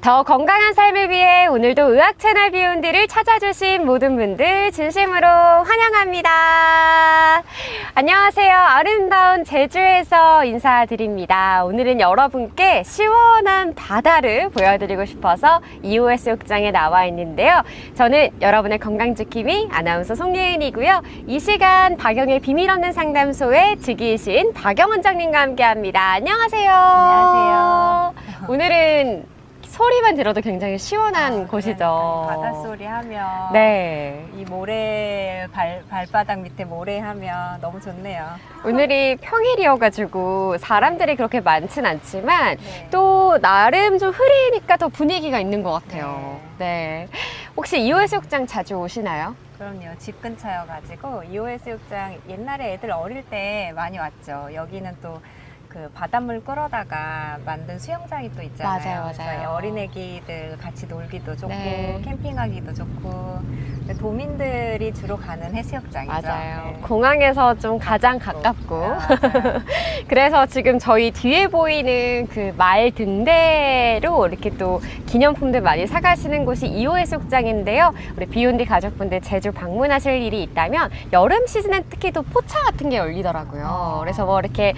더 건강한 삶을 위해 오늘도 의학 채널 비욘디를 찾아주신 모든 분들 진심으로 환영합니다. 안녕하세요. 아름다운 제주에서 인사드립니다. 오늘은 여러분께 시원한 바다를 보여드리고 싶어서 EOS 욕장에 나와 있는데요. 저는 여러분의 건강지킴이 아나운서 송예은이고요. 이 시간 박영의 비밀 없는 상담소의 직위이신 박영 원장님과 함께합니다. 안녕하세요. 안녕하세요. 오늘은 소리만 들어도 굉장히 시원한 곳이죠. 바닷소리 하면 네. 이 모래 발바닥 밑에 모래 하면 너무 좋네요. 오늘이 평일이어가지고 사람들이 그렇게 많진 않지만 네. 또 나름 좀 흐리니까 더 분위기가 있는 것 같아요. 네. 혹시 EOS 욕장 자주 오시나요? 그럼요. 집 근처여가지고 EOS 욕장 옛날에 애들 어릴 때 많이 왔죠. 여기는 또 그 바닷물 끌어다가 만든 수영장이 또 있잖아요. 맞아요. 그래서 어린애기들 같이 놀기도 좋고 네. 캠핑하기도 좋고 도민들이 주로 가는 해수욕장이죠. 맞아요. 네. 공항에서 좀 가장 가깝고. 맞아요. 그래서 지금 저희 뒤에 보이는 그 말 등대로 이렇게 또 기념품들 많이 사가시는 곳이 EOS 욕장인데요. 우리 비욘디 가족분들 제주 방문하실 일이 있다면 여름 시즌엔 특히 또 포차 같은 게 열리더라고요. 그래서 뭐 이렇게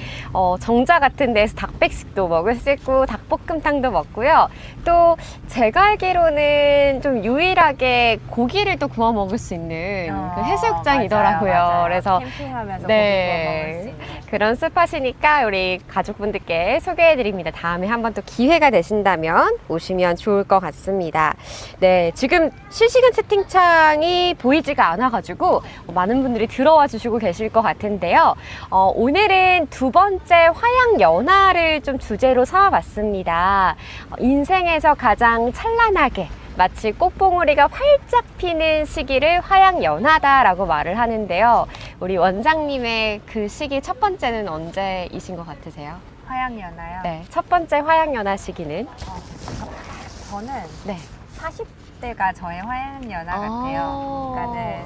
정자 같은 데서 닭백숙도 먹을 수 있고 닭볶음탕도 먹고요. 또 제가 알기로는 좀 유일하게 고기를 또 구워 먹을 수 있는 그 해수욕장이더라고요. 맞아요. 그래서 캠핑하면서 네. 고기 구워 먹을 수 있는. 그런 스팟이니까 우리 가족분들께 소개해드립니다. 다음에 한번 또 기회가 되신다면 오시면 좋을 것 같습니다. 네, 지금 실시간 채팅창이 보이지가 않아가지고 많은 분들이 들어와 주시고 계실 것 같은데요. 오늘은 두 번째 화양연화를 좀 주제로 삼아봤습니다. 인생에서 가장 찬란하게 마치 꽃봉오리가 활짝 피는 시기를 화양연화다라고 말을 하는데요. 우리 원장님의 그 시기 첫 번째는 언제이신 것 같으세요? 화양연화요? 네, 첫 번째 화양연화 시기는? 저는 네. 40대가 저의 화양연화 같아요. 그러니까는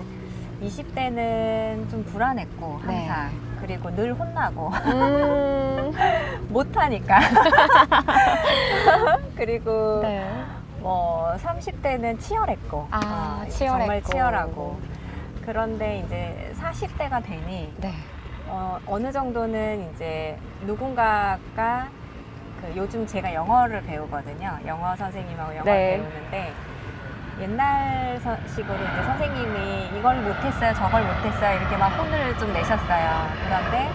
20대는 좀 불안했고 네. 항상 그리고 늘 혼나고 음... 못하니까 그리고 네. 뭐 30대는 치열했고 치열했고. 정말 치열하고 그런데 이제 40대가 되니 네. 어느 정도는 이제 누군가가 그 요즘 제가 영어를 배우거든요. 영어 선생님하고 영어를 네. 배우는데 옛날 식으로 이제 선생님이 이걸 못했어요, 저걸 못했어요 이렇게 막 혼을 좀 내셨어요. 그런데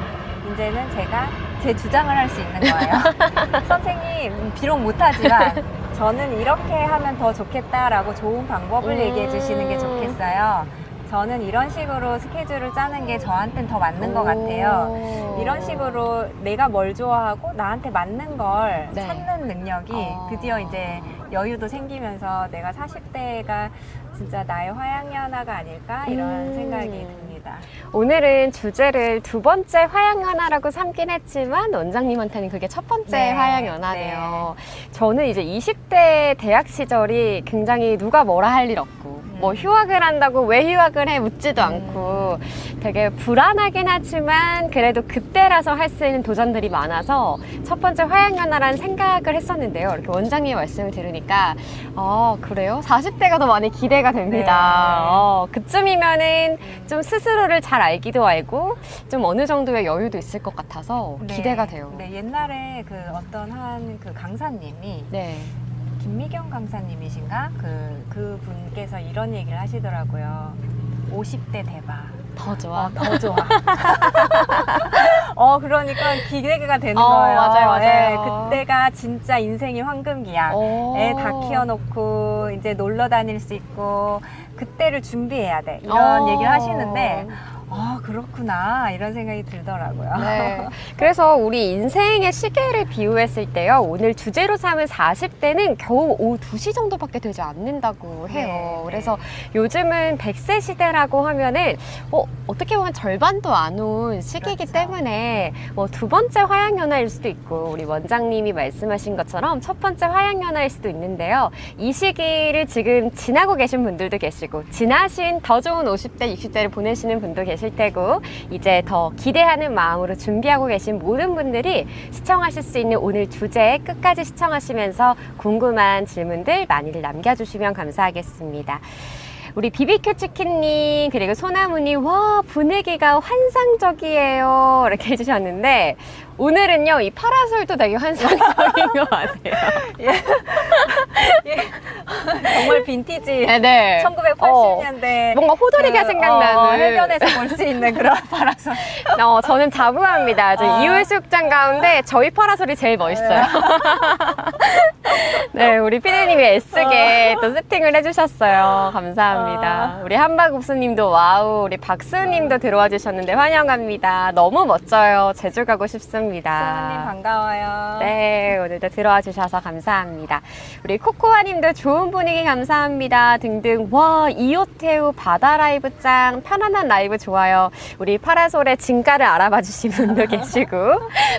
이제는 제가 제 주장을 할 수 있는 거예요. 선생님 비록 못하지만 저는 이렇게 하면 더 좋겠다라고 좋은 방법을 얘기해 주시는 게 좋겠어요. 저는 이런 식으로 스케줄을 짜는 게 저한테는 더 맞는 것 같아요. 이런 식으로 내가 뭘 좋아하고 나한테 맞는 걸 네. 찾는 능력이 드디어 이제 여유도 생기면서 내가 40대가 진짜 나의 화양연화가 아닐까 이런 생각이 듭니다. 오늘은 주제를 두 번째 화양연화라고 삼긴 했지만 원장님한테는 그게 첫 번째 네. 화양연화네요. 저는 이제 20대 대학 시절이 굉장히 누가 뭐라 할 일 없고 뭐 휴학을 한다고 왜 휴학을 해 묻지도 않고 되게 불안하긴 하지만 그래도 그때라서 할 수 있는 도전들이 많아서 첫 번째 화양연화라는 생각을 했었는데요. 이렇게 원장님의 말씀을 들으니까 그래요? 40대가 더 많이 기대가 됩니다. 그쯤이면은 좀 스스로를 잘 알기도 알고 좀 어느 정도의 여유도 있을 것 같아서 기대가 돼요. 네, 옛날에 그 어떤 한 그 강사님이 네. 김미경 강사님이신가? 그 분께서 이런 얘기를 하시더라고요. 50대 대박. 더 좋아. 더 좋아. 그러니까 기대가 되는 거예요. 맞아요. 네, 그때가 진짜 인생의 황금기야. 애 다 키워놓고 이제 놀러 다닐 수 있고 그때를 준비해야 돼. 이런 얘기를 하시는데 그렇구나 이런 생각이 들더라고요. 네. 그래서 우리 인생의 시계를 비유했을 때요. 오늘 주제로 삼은 40대는 겨우 오후 2시 정도밖에 되지 않는다고 해요. 네, 그래서 요즘은 100세 시대라고 하면은 어떻게 보면 절반도 안 온 시기이기 그렇죠. 때문에 뭐 두 번째 화양연화일 수도 있고 우리 원장님이 말씀하신 것처럼 첫 번째 화양연화일 수도 있는데요. 이 시기를 지금 지나고 계신 분들도 계시고 지나신 더 좋은 50대, 60대를 보내시는 분도 계실 테고 하시고 이제 더 기대하는 마음으로 준비하고 계신 모든 분들이 시청하실 수 있는 오늘 주제 끝까지 시청하시면서 궁금한 질문들 많이들 남겨주시면 감사하겠습니다. 우리 BBQ 치킨님 그리고 소나무님 와 분위기가 환상적이에요 이렇게 해주셨는데 오늘은요 이 파라솔도 되게 환상적인 것 같아요. 정말 빈티지 네. 1980년대 뭔가 호돌이가 생각나는 해변에서 볼 수 있는 그런 파라솔. 저는 자부합니다. 저 이울수욕장 가운데 저희 파라솔이 제일 멋있어요. 네, 우리 피디님이 애쓰게 또 세팅을 해주셨어요. 감사합니다. 우리 한박국수님도 와우, 우리 박수님도 들어와 주셨는데 환영합니다. 너무 멋져요. 제주 가고 싶습니다. 수아님 반가워요. 네, 오늘도 들어와 주셔서 감사합니다. 우리 코코아님도 좋은 분위기 감사합니다. 등등. 와, 이호태우 바다 라이브짱 편안한 라이브 좋아요. 우리 파라솔의 진가를 알아봐 주신 분도 계시고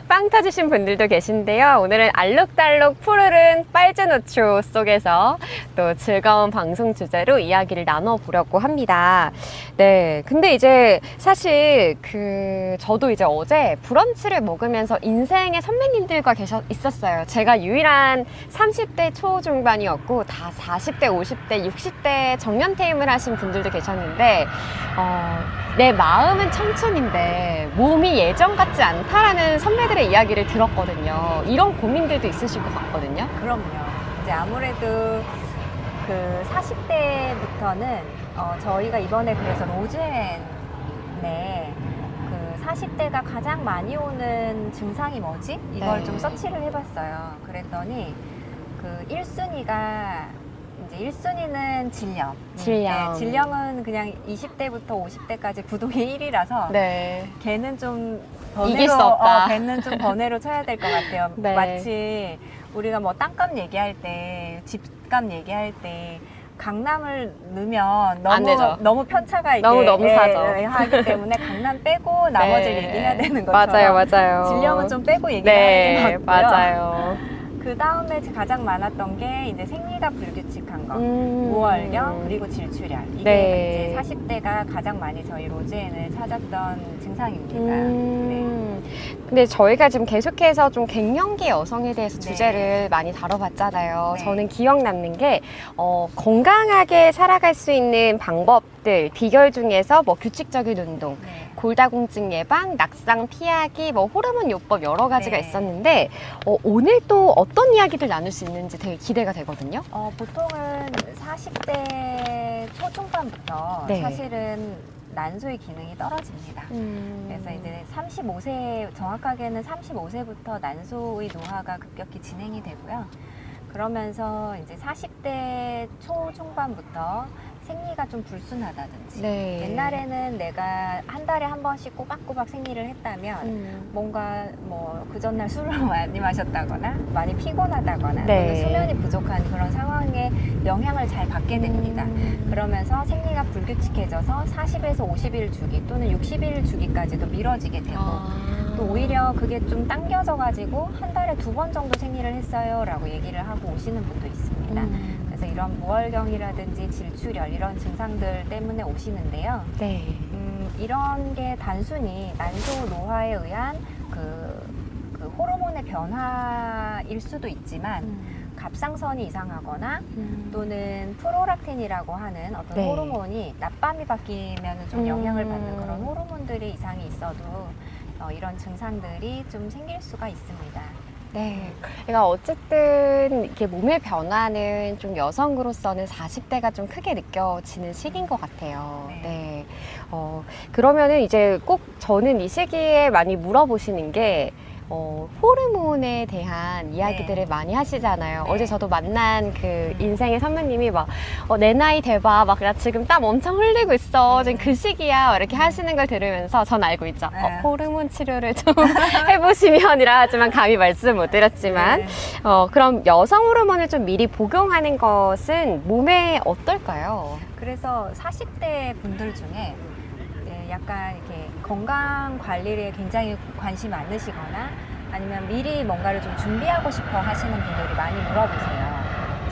빵 터주신 분들도 계신데요. 오늘은 알록달록 푸르른 빨주노초 속에서 또 즐거운 방송 주제로 이야기를 나눠보려고 합니다. 네, 근데 이제 사실 저도 이제 어제 브런치를 먹으면서 인생의 선배님들과 있었어요. 제가 유일한 30대 초중반이었고 다 40대, 50대, 60대 정년퇴임을 하신 분들도 계셨는데 내 마음은 청춘인데 몸이 예전 같지 않다라는 선배들의 이야기를 들었거든요. 이런 고민들도 있으실 것 같거든요. 그럼요. 이제 아무래도 그 40대부터는 저희가 이번에 그래서 로즈앤에 그 40대가 가장 많이 오는 증상이 뭐지? 이걸 네. 좀 서치를 해봤어요. 그랬더니 그 1순위가 이제 1순위는 질염. 질염. 네, 질염은 그냥 20대부터 50대까지 부동의 1위라서 네. 걔는 좀 이길 수 없다. 걔는 좀 번외로 쳐야 될 것 같아요. 네. 마치 우리가 뭐 땅값 얘기할 때, 집값 얘기할 때 강남을 넣으면 안 되죠. 너무 편차가 너무 넘사죠. 하기 때문에 강남 빼고 나머지를 네. 얘기해야 되는 것처럼 맞아요. 질염은 좀 빼고 얘기를 네, 하는 게 맞고요. 맞아요. 그 다음에 가장 많았던 게 이제 생리가 불규칙한 거, 음. 무월경 그리고 질출혈. 이게 네. 이제 40대가 가장 많이 저희 로즈앤을 찾았던 증상입니다. 근데 저희가 지금 계속해서 좀 갱년기 여성에 대해서 네. 주제를 많이 다뤄봤잖아요. 네. 저는 기억 남는 게 건강하게 살아갈 수 있는 방법들, 비결 중에서 뭐 규칙적인 운동, 네. 골다공증 예방, 낙상 피하기, 뭐 호르몬 요법 여러 가지가 네. 있었는데 오늘 또 어떤 이야기들 나눌 수 있는지 되게 기대가 되거든요. 보통은 40대 초중반부터 네. 사실은 난소의 기능이 떨어집니다. 그래서 이제 35세, 정확하게는 35세부터 난소의 노화가 급격히 진행이 되고요. 그러면서 이제 40대 초중반부터 생리가 좀 불순하다든지 네. 옛날에는 내가 한 달에 한 번씩 꼬박꼬박 생리를 했다면 뭔가 뭐 그 전날 술을 많이 마셨다거나 많이 피곤하다거나 네. 또는 수면이 부족한 그런 상황에 영향을 잘 받게 됩니다. 그러면서 생리가 불규칙해져서 40에서 50일 주기 또는 60일 주기까지도 미뤄지게 되고 또 오히려 그게 좀 당겨져 가지고 한 달에 2번 정도 생리를 했어요 라고 얘기를 하고 오시는 분도 있습니다. 그래서 이런 무월경이라든지 질출혈 이런 증상들 때문에 오시는데요. 네. 이런 게 단순히 난소 노화에 의한 그 호르몬의 변화일 수도 있지만 갑상선이 이상하거나 또는 프로락틴이라고 하는 어떤 네. 호르몬이 낮밤이 바뀌면 좀 영향을 받는 그런 호르몬들의 이상이 있어도 이런 증상들이 좀 생길 수가 있습니다. 네. 그러니까 어쨌든 이렇게 몸의 변화는 좀 여성으로서는 40대가 좀 크게 느껴지는 시기인 것 같아요. 네. 네. 그러면은 이제 꼭 저는 이 시기에 많이 물어보시는 게 호르몬에 대한 이야기들을 많이 하시잖아요. 네. 어제 저도 만난 그 인생의 선배님이 막, 내 나이 대봐. 막, 나 지금 땀 엄청 흘리고 있어. 지금 그 시기야. 이렇게 하시는 걸 들으면서 전 알고 있죠. 네. 호르몬 치료를 좀 해보시면이라 하지만 감히 말씀 못 드렸지만. 네. 그럼 여성 호르몬을 좀 미리 복용하는 것은 몸에 어떨까요? 그래서 40대 분들 중에 약간 이렇게 건강 관리에 굉장히 관심 많으시거나 아니면 미리 뭔가를 좀 준비하고 싶어 하시는 분들이 많이 물어보세요.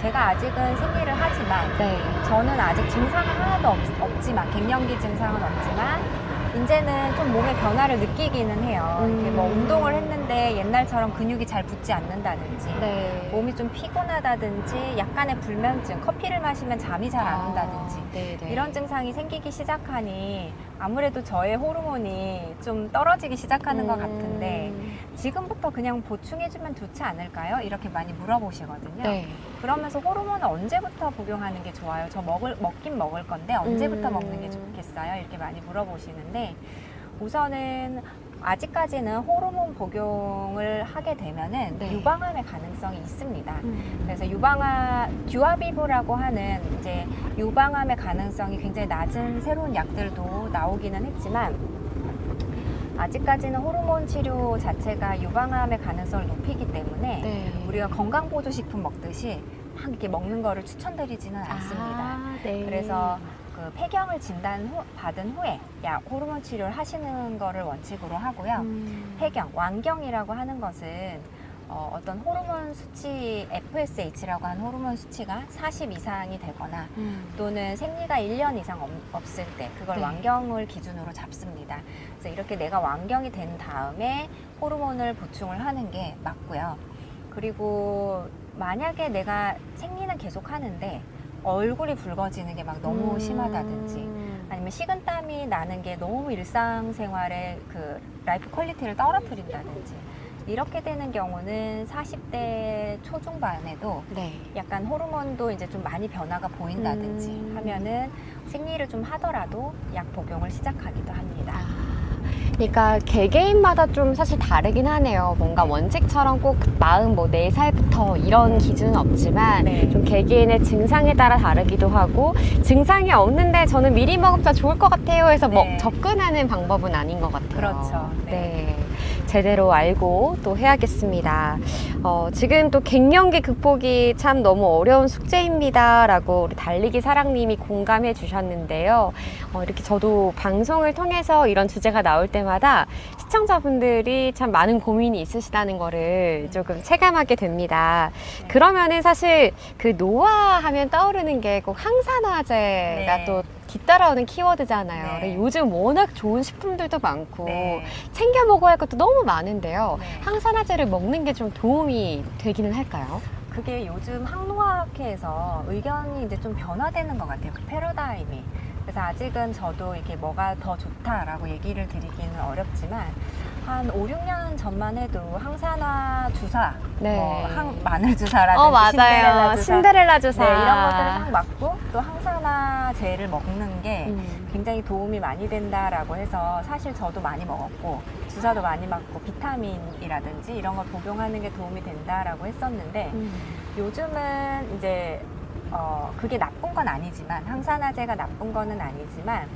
제가 아직은 생리를 하지만 네. 저는 아직 증상은 하나도 없지만 갱년기 증상은 없지만 이제는 좀 몸의 변화를 느끼기는 해요. 이렇게 뭐 운동을 했는데 옛날처럼 근육이 잘 붙지 않는다든지 네. 몸이 좀 피곤하다든지 약간의 불면증, 커피를 마시면 잠이 잘 안 온다든지 네네. 이런 증상이 생기기 시작하니 아무래도 저의 호르몬이 좀 떨어지기 시작하는 것 같은데 지금부터 그냥 보충해주면 좋지 않을까요? 이렇게 많이 물어보시거든요. 네. 그러면서 호르몬을 언제부터 복용하는 게 좋아요? 저 먹긴 먹을 건데 언제부터 먹는 게 좋겠어요? 이렇게 많이 물어보시는데 우선은 아직까지는 호르몬 복용을 하게 되면은 네. 유방암의 가능성이 있습니다. 그래서 듀아비브라고 하는 이제 유방암의 가능성이 굉장히 낮은 새로운 약들도 나오기는 했지만 아직까지는 호르몬 치료 자체가 유방암의 가능성을 높이기 때문에 네. 우리가 건강보조식품 먹듯이 막 이렇게 먹는 거를 추천드리지는 않습니다. 네. 그래서 그 폐경을 받은 후에 호르몬 치료를 하시는 거를 원칙으로 하고요. 폐경, 완경이라고 하는 것은 어떤 호르몬 수치, FSH라고 하는 호르몬 수치가 40 이상이 되거나 또는 생리가 1년 이상 없을 때 그걸 네. 완경을 기준으로 잡습니다. 그래서 이렇게 내가 완경이 된 다음에 호르몬을 보충을 하는 게 맞고요. 그리고 만약에 내가 생리는 계속 하는데 얼굴이 붉어지는 게 막 너무 심하다든지 아니면 식은땀이 나는 게 너무 일상생활의 그 라이프 퀄리티를 떨어뜨린다든지 이렇게 되는 경우는 40대 초중반에도 네. 약간 호르몬도 이제 좀 많이 변화가 보인다든지 하면은 생리를 좀 하더라도 약 복용을 시작하기도 합니다. 그러니까 개개인마다 좀 사실 다르긴 하네요. 뭔가 원칙처럼 꼭 44살부터 이런 기준은 없지만 네. 좀 개개인의 증상에 따라 다르기도 하고 증상이 없는데 저는 미리 먹으면 좋을 것 같아요 해서 네. 접근하는 방법은 아닌 것 같아요. 그렇죠. 네. 제대로 알고 또 해야겠습니다. 지금 또 갱년기 극복이 참 너무 어려운 숙제입니다 라고 우리 달리기 사랑님이 공감해 주셨는데요. 이렇게 저도 방송을 통해서 이런 주제가 나올 때마다 시청자분들이 참 많은 고민이 있으시다는 거를 조금 체감하게 됩니다. 네. 그러면은 사실 그 노화하면 떠오르는 게 꼭 항산화제가 네. 또 뒤따라오는 키워드잖아요. 네. 요즘 워낙 좋은 식품들도 많고 네. 챙겨 먹어야 할 것도 너무 많은데요. 네. 항산화제를 먹는 게 좀 도움이 되기는 할까요? 그게 요즘 항노화학회에서 의견이 이제 좀 변화되는 것 같아요. 그 패러다임이. 그래서 아직은 저도 이게 뭐가 더 좋다라고 얘기를 드리기는 어렵지만 한 5, 6년 전만 해도 항산화 주사, 네. 마늘 주사라든지 맞아요. 신데렐라 주사. 네, 이런 것들을 막 맞고 또 항산화제를 먹는 게 굉장히 도움이 많이 된다라고 해서 사실 저도 많이 먹었고 주사도 많이 맞고 비타민이라든지 이런 걸 복용하는 게 도움이 된다라고 했었는데 요즘은 이제 그게 나쁜 건 아니지만 항산화제가 나쁜 거는 아니지만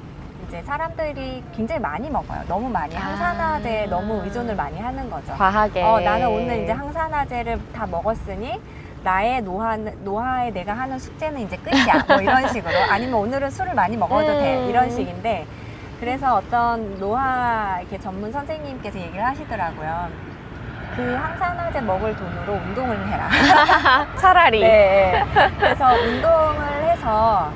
이제 사람들이 굉장히 많이 먹어요. 너무 많이 항산화제에 너무 의존을 많이 하는 거죠. 과하게. 나는 오늘 이제 항산화제를 다 먹었으니 나의 노화에 내가 하는 숙제는 이제 끝이야. 뭐 이런 식으로. 아니면 오늘은 술을 많이 먹어도 돼. 이런 식인데 그래서 어떤 노화 이렇게 전문 선생님께서 얘기를 하시더라고요. 그 항산화제 먹을 돈으로 운동을 해라. 차라리. 네. 그래서 운동을 해서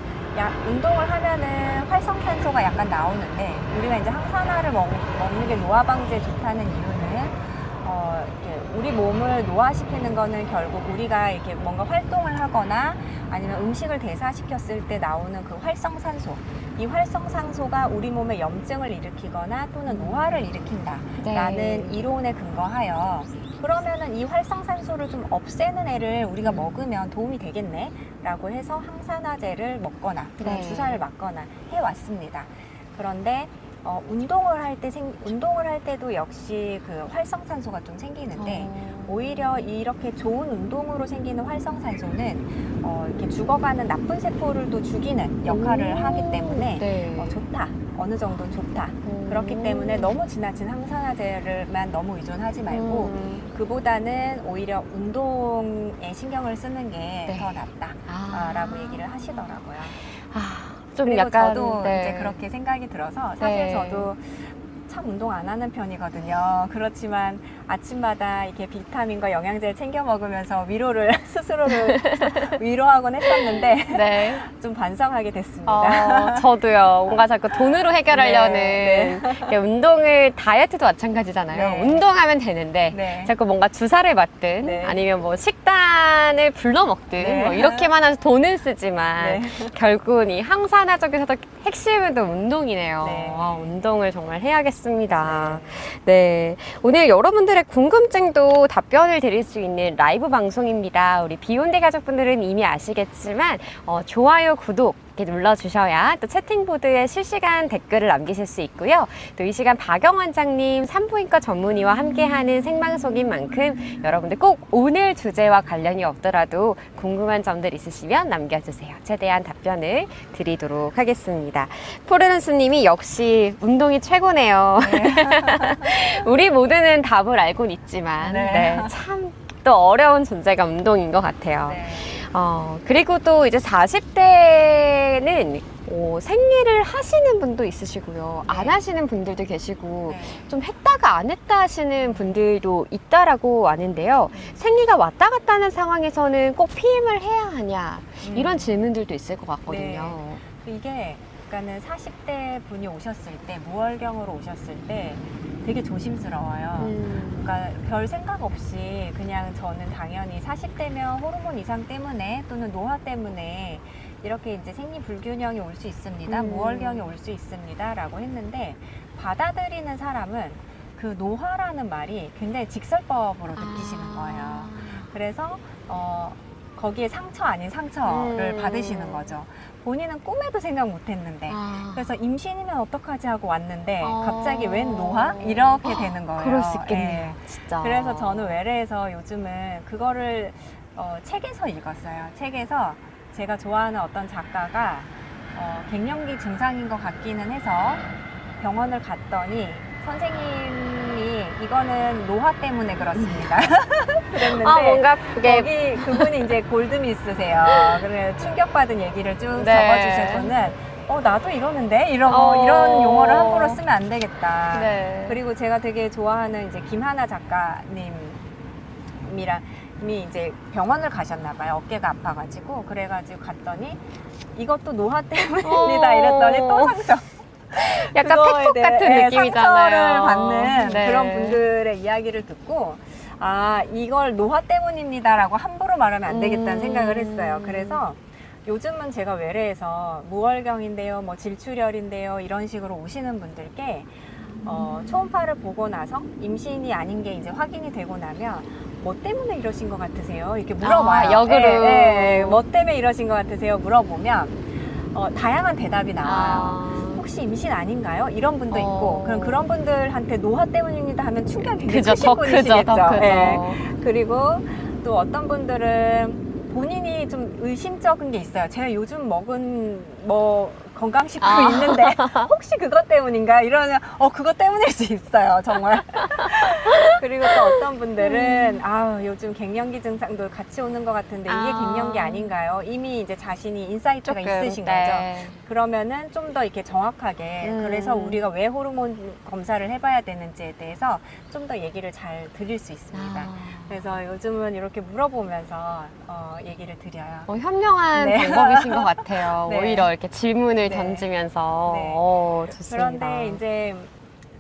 운동을 하면은 활성산소가 약간 나오는데 우리가 이제 항산화를 먹는 게 노화 방지에 좋다는 이유는 이렇게 우리 몸을 노화시키는 거는 결국 우리가 이렇게 뭔가 활동을 하거나 아니면 음식을 대사시켰을 때 나오는 그 활성산소, 이 활성산소가 우리 몸에 염증을 일으키거나 또는 노화를 일으킨다라는 네. 이론에 근거하여 그러면은 이 활성산소를 좀 없애는 애를 우리가 먹으면 도움이 되겠네 라고 해서 항산화제를 먹거나 네. 주사를 맞거나 해왔습니다. 그런데 운동을 할 때도 역시 그 활성산소가 좀 생기는데 오히려 이렇게 좋은 운동으로 생기는 활성산소는 이렇게 죽어가는 나쁜 세포를 또 죽이는 역할을 하기 때문에 네. 좋다. 어느 정도는 좋다. 그렇기 때문에 너무 지나친 항산화제를만 너무 의존하지 말고 그보다는 오히려 운동에 신경을 쓰는 게 더 낫다라고 얘기를 하시더라고요. 좀 그리고 약간 저도 네. 이제 그렇게 생각이 들어서 사실 네. 저도 참 운동 안 하는 편이거든요. 그렇지만 아침마다 이렇게 비타민과 영양제를 챙겨 먹으면서 위로를 스스로를 위로하곤 했었는데 네. 좀 반성하게 됐습니다. 저도요. 뭔가 자꾸 돈으로 해결하려는 네, 이렇게 운동을 다이어트도 마찬가지잖아요. 네. 운동하면 되는데 네. 자꾸 뭔가 주사를 맞든 네. 아니면 뭐 식단을 불러 먹든 네. 뭐 이렇게만 해서 돈은 쓰지만 네. 결국은 이 항산화적에서도 핵심은 또 운동이네요. 네. 운동을 정말 해야겠습니다. 네. 오늘 여러분들의 궁금증도 답변을 드릴 수 있는 라이브 방송입니다. 우리 비욘드 가족분들은 이미 아시겠지만 좋아요, 구독 이렇게 눌러주셔야 또 채팅보드에 실시간 댓글을 남기실 수 있고요. 또 이 시간 박영 원장님 산부인과 전문의와 함께하는 생방송인 만큼 여러분들 꼭 오늘 주제와 관련이 없더라도 궁금한 점들 있으시면 남겨주세요. 최대한 답변을 드리도록 하겠습니다. 포르른스님이 역시 운동이 최고네요. 우리 모두는 답을 알고는 있지만 네. 참 또 어려운 존재가 운동인 것 같아요. 네. 그리고 또 이제 40대는 생리를 하시는 분도 있으시고요. 네. 안 하시는 분들도 계시고 네. 좀 했다가 안 했다 하시는 분들도 있다라고 아는데요. 생리가 왔다 갔다 하는 상황에서는 꼭 피임을 해야 하냐 이런 질문들도 있을 것 같거든요. 이게 그러니까는 40대 분이 오셨을 때 무월경으로 오셨을 때 되게 조심스러워요. 그러니까 별 생각 없이 그냥 저는 당연히 40대면 호르몬 이상 때문에 또는 노화 때문에 이렇게 이제 생리 불균형이 올 수 있습니다. 무월경이 올 수 있습니다. 라고 했는데 받아들이는 사람은 그 노화라는 말이 굉장히 직설법으로 느끼시는 거예요. 그래서 거기에 상처 아닌 상처를 받으시는 거죠. 본인은 꿈에도 생각 못 했는데 그래서 임신이면 어떡하지 하고 왔는데 갑자기 웬 노화? 이렇게 되는 거예요. 그럴 수 있겠네요. 예. 진짜. 그래서 저는 외래에서 요즘은 그거를 책에서 읽었어요. 책에서 제가 좋아하는 어떤 작가가 갱년기 증상인 것 같기는 해서 병원을 갔더니 선생님이 이거는 노화 때문에 그렇습니다. 그랬는데 뭔가 그게 거기 그분이 이제 골드미스세요. 그래 충격받은 얘기를 쭉 네. 적어주셔서는 나도 이러는데 이런 용어를 함부로 쓰면 안 되겠다. 네. 그리고 제가 되게 좋아하는 이제 김하나 작가님이랑 이미 이제 병원을 가셨나 봐요. 어깨가 아파가지고 그래가지고 갔더니 이것도 노화 때문입니다. 이랬더니 또 상처. 약간 그거에 팩폭 대해, 같은 느낌이잖아요. 상처를 받는 네. 그런 분들의 이야기를 듣고 이걸 노화 때문입니다라고 함부로 말하면 안 되겠다는 생각을 했어요. 그래서 요즘은 제가 외래에서 무월경인데요, 뭐 질출혈인데요 이런 식으로 오시는 분들께 초음파를 보고 나서 임신이 아닌 게 이제 확인이 되고 나면 뭐 때문에 이러신 것 같으세요? 이렇게 물어봐요. 역으로. 뭐 때문에 이러신 것 같으세요? 물어보면 다양한 대답이 나와요. 혹시 임신 아닌가요? 이런 분도 있고 그런 분들한테 노화 때문입니다 하면 충격이 굉장히 크신 분이시겠죠. 더 크죠. 예. 그리고 또 어떤 분들은 본인이 좀 의심쩍은 게 있어요. 제가 요즘 먹은 뭐 건강식품 있는데 혹시 그것 때문인가? 이러면 그것 때문일 수 있어요. 정말. 그리고 또 어떤 분들은 요즘 갱년기 증상도 같이 오는 것 같은데 이게 갱년기 아닌가요? 이미 이제 자신이 인사이트가 있으신 거죠. 그러면은 좀 더 이렇게 정확하게 그래서 우리가 왜 호르몬 검사를 해봐야 되는지에 대해서 좀 더 얘기를 잘 드릴 수 있습니다. 그래서 요즘은 이렇게 물어보면서 얘기를 드려요. 현명한 네. 방법이신 것 같아요. 네. 오히려 이렇게 질문을 네. 던지면서 네. 좋습니다. 그런데 이제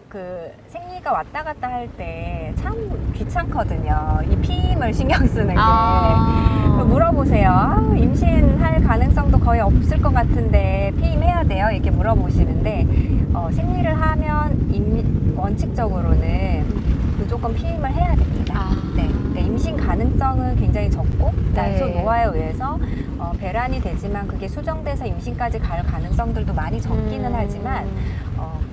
그 생리가 왔다 갔다 할 때 참 귀찮거든요. 이 피임을 신경 쓰는 게. 물어보세요. 임신할 가능성도 거의 없을 것 같은데 피임해야 돼요? 이렇게 물어보시는데 생리를 하면 일반적으로는 무조건 피임을 해야 됩니다. 네. 그러니까 임신 가능성은 굉장히 적고 난소 노화에 의해서 배란이 되지만 그게 수정돼서 임신까지 갈 가능성들도 많이 적기는 하지만